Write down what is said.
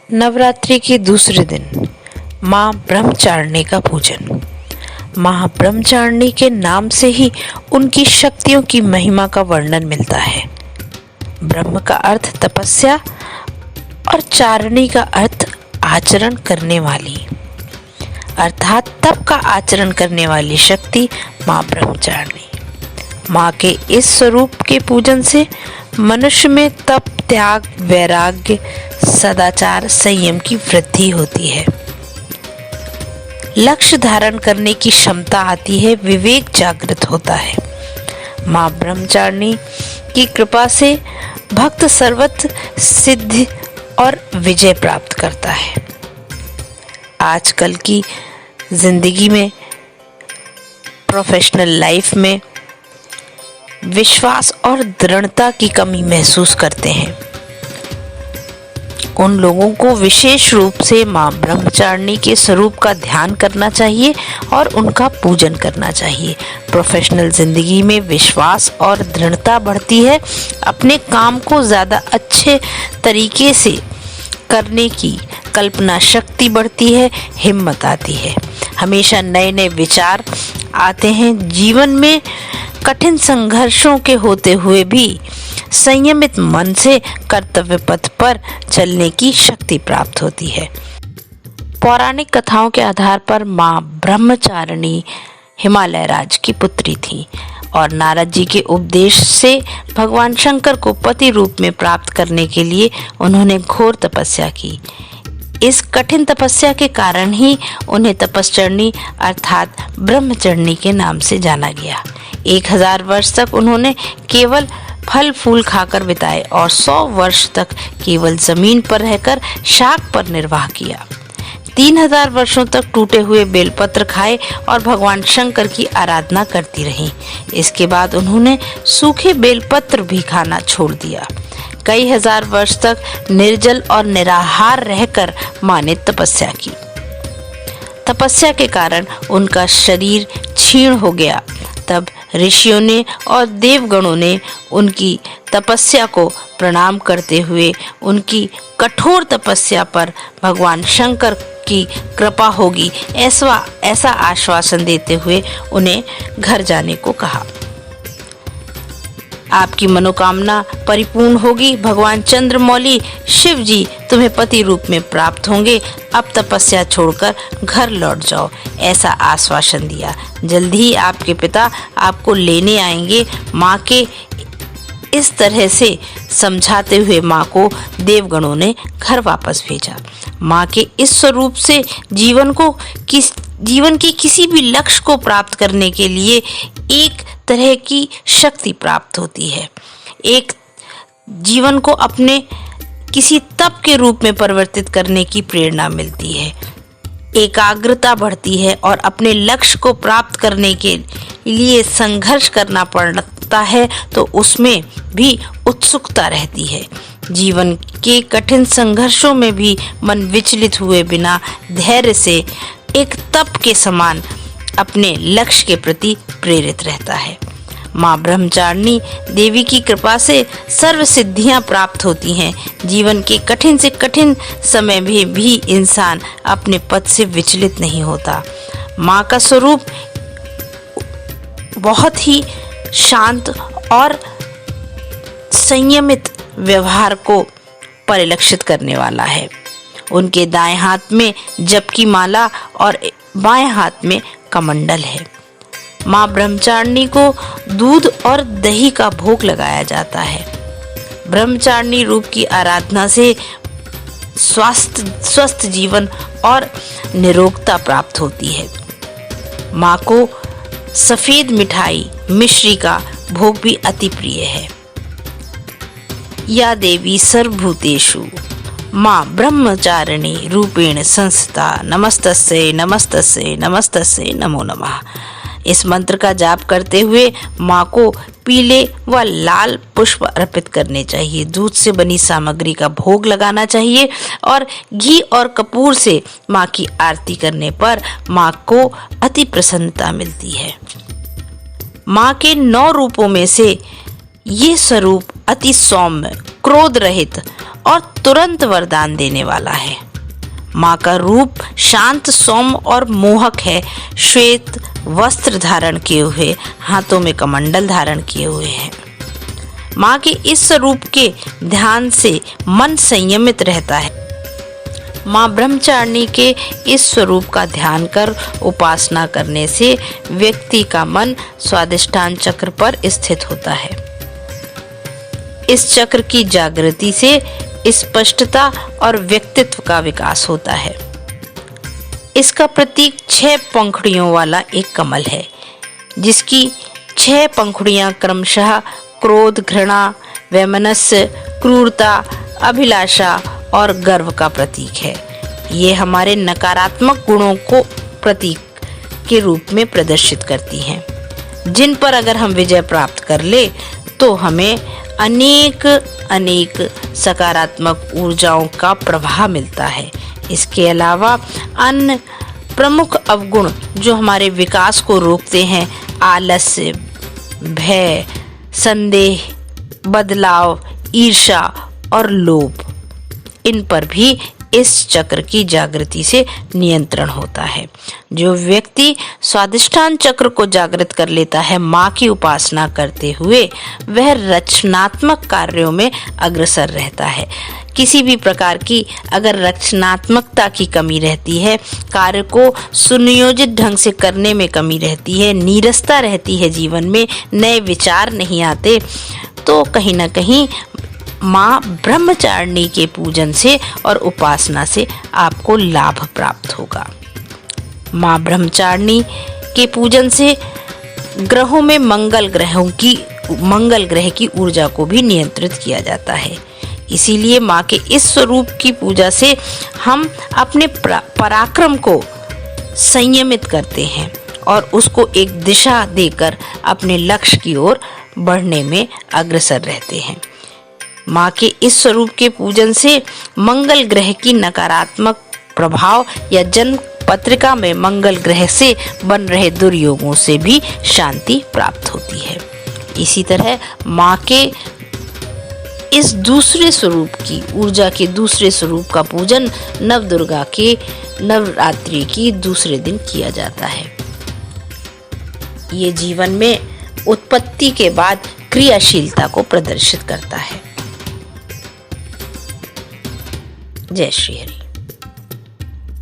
नवरात्रि के दूसरे दिन माँ ब्रह्मचारिणी का पूजन। माँ ब्रह्मचारिणी के नाम से ही उनकी शक्तियों की महिमा का वर्णन मिलता है। ब्रह्म का अर्थ तपस्या और चारिणी का अर्थ आचरण करने वाली, अर्थात तप का आचरण करने वाली शक्ति माँ ब्रह्मचारिणी। माँ के इस स्वरूप के पूजन से मनुष्य में तप, त्याग, वैराग्य, सदाचार, संयम की वृद्धि होती है। लक्ष्य धारण करने की क्षमता आती है, विवेक जागृत होता है। माँ ब्रह्मचारिणी की कृपा से भक्त सर्वत्र सिद्धि और विजय प्राप्त करता है। आजकल की जिंदगी में, प्रोफेशनल लाइफ में विश्वास और दृढ़ता की कमी महसूस करते हैं। उन लोगों को विशेष रूप से माँ ब्रह्मचारिणी के स्वरूप का ध्यान करना चाहिए और उनका पूजन करना चाहिए। प्रोफेशनल जिंदगी में विश्वास और दृढ़ता बढ़ती है, अपने काम को ज़्यादा अच्छे तरीके से करने की कल्पना शक्ति बढ़ती है, हिम्मत आती है, हमेशा नए नए विचार आते हैं। जीवन में कठिन संघर्षों के होते हुए भी संयमित मन से कर्तव्य पथ पर चलने की शक्ति प्राप्त होती है। पौराणिक कथाओं के आधार पर माँ ब्रह्मचारिणी हिमालय राज की पुत्री थी और नारद जी के उपदेश से भगवान शंकर को पति रूप में प्राप्त करने के लिए उन्होंने घोर तपस्या की। इस कठिन तपस्या के कारण ही उन्हें तपश्चर्णी अर्थात ब्रह्मचारिणी के नाम से जाना गया। 1000 वर्ष तक उन्होंने केवल फल फूल खाकर बिताए और 100 वर्ष तक केवल जमीन पर रहकर शाक पर निर्वाह किया। 3000 वर्षों तक टूटे हुए बेलपत्र खाए और भगवान शंकर की आराधना करती रहीं। इसके बाद उन्होंने सूखे बेलपत्र भी खाना छोड़ दिया। कई हजार वर्ष तक निर्जल और निराहार रहकर माँ ने तपस्या की। तपस्या के कारण उनका शरीर क्षीण हो गया। तब ऋषियों ने और देवगणों ने उनकी तपस्या को प्रणाम करते हुए उनकी कठोर तपस्या पर भगवान शंकर की कृपा होगी ऐसा आश्वासन देते हुए उन्हें घर जाने को कहा। आपकी मनोकामना परिपूर्ण होगी। भगवान चंद्रमौली शिव जी तुम्हें पति रूप में प्राप्त होंगे। अब तपस्या छोड़कर घर लौट जाओ, ऐसा आश्वासन दिया। जल्द ही आपके पिता आपको लेने आएंगे। माँ के इस तरह से समझाते हुए माँ को देवगणों ने घर वापस भेजा। माँ के इस स्वरूप से जीवन की किसी भी लक्ष्य को प्राप्त करने के लिए एक तरह की शक्ति प्राप्त होती है। एक जीवन को अपने किसी तप के रूप में परिवर्तित करने की प्रेरणा मिलती है, एकाग्रता बढ़ती है और अपने लक्ष्य को प्राप्त करने के लिए संघर्ष करना पड़ता है तो उसमें भी उत्सुकता रहती है। जीवन के कठिन संघर्षों में भी मन विचलित हुए बिना धैर्य से एक तप के समान अपने लक्ष्य के प्रति प्रेरित रहता है। माँ ब्रह्मचारिणी देवी की कृपा से सर्व सिद्धियां प्राप्त होती हैं। जीवन के कठिन से कठिन समय में भी इंसान अपने पद से विचलित नहीं होता। माँ का स्वरूप बहुत ही शांत और संयमित व्यवहार को परिलक्षित करने वाला है। उनके दाएं हाथ में जप की माला और बाएं हाथ में कमंडल है। माँ ब्रह्मचारिणी को दूध और दही का भोग लगाया जाता है। ब्रह्मचारिणी रूप की आराधना से स्वस्थ जीवन और निरोगता प्राप्त होती है। माँ को सफेद मिठाई मिश्री का भोग भी अति प्रिय है। या देवी सर्वभूतेषु माँ ब्रह्मचारिणी रूपेण संस्थिता नमस्तस्यै नमस्तस्यै नमस्तस्यै नमो नमः। इस मंत्र का जाप करते हुए माँ को पीले व लाल पुष्प अर्पित करने चाहिए। दूध से बनी सामग्री का भोग लगाना चाहिए और घी और कपूर से माँ की आरती करने पर माँ को अति प्रसन्नता मिलती है। माँ के 9 रूपों में से ये स्वरूप अति सौम्य, क्रोध रहित और तुरंत वरदान देने वाला है। माँ का रूप शांत, सौम्य और मोहक है। श्वेत वस्त्र धारण किए हुए, हाथों में कमंडल धारण किए हुए हैं। माँ के इस स्वरूप के ध्यान से मन संयमित रहता है। माँ ब्रह्मचारिणी के इस स्वरूप का ध्यान कर उपासना करने से व्यक्ति का मन स्वादिष्ठान चक्र पर स्थित होता है। इस चक्र की जागृति से स्पष्टता और व्यक्तित्व का विकास होता है। इसका प्रतीक 6 पंखुड़ियों वाला एक कमल है, जिसकी 6 पंखुड़ियां क्रमशः क्रोध, घृणा, वैमनस्य, क्रूरता, अभिलाषा और गर्व का प्रतीक है। ये हमारे नकारात्मक गुणों को प्रतीक के रूप में प्रदर्शित करती हैं, जिन पर अगर हम विजय प्राप्त कर ले तो हमें अनेक सकारात्मक ऊर्जाओं का प्रवाह मिलता है। इसके अलावा अन्य प्रमुख अवगुण जो हमारे विकास को रोकते हैं, आलस्य, भय, संदेह, बदलाव, ईर्ष्या और लोभ, इन पर भी इस चक्र की जागृति से नियंत्रण होता है। जो व्यक्ति स्वादिष्ठान चक्र को जागृत कर लेता है, माँ की उपासना करते हुए वह रचनात्मक कार्यों में अग्रसर रहता है। किसी भी प्रकार की अगर रचनात्मकता की कमी रहती है, कार्य को सुनियोजित ढंग से करने में कमी रहती है, नीरसता रहती है, जीवन में नए विचार नहीं आते, तो कहीं ना कहीं माँ ब्रह्मचारिणी के पूजन से और उपासना से आपको लाभ प्राप्त होगा। माँ ब्रह्मचारिणी के पूजन से ग्रहों में मंगल ग्रह की ऊर्जा को भी नियंत्रित किया जाता है। इसीलिए माँ के इस स्वरूप की पूजा से हम अपने पराक्रम को संयमित करते हैं और उसको एक दिशा देकर अपने लक्ष्य की ओर बढ़ने में अग्रसर रहते हैं। माँ के इस स्वरूप के पूजन से मंगल ग्रह की नकारात्मक प्रभाव या जन्म पत्रिका में मंगल ग्रह से बन रहे दुर्योगों से भी शांति प्राप्त होती है। इसी तरह माँ के इस दूसरे स्वरूप की ऊर्जा के दूसरे स्वरूप का पूजन नवदुर्गा के नवरात्रि की दूसरे दिन किया जाता है। ये जीवन में उत्पत्ति के बाद क्रियाशीलता को प्रदर्शित करता है। जय श्री हरि।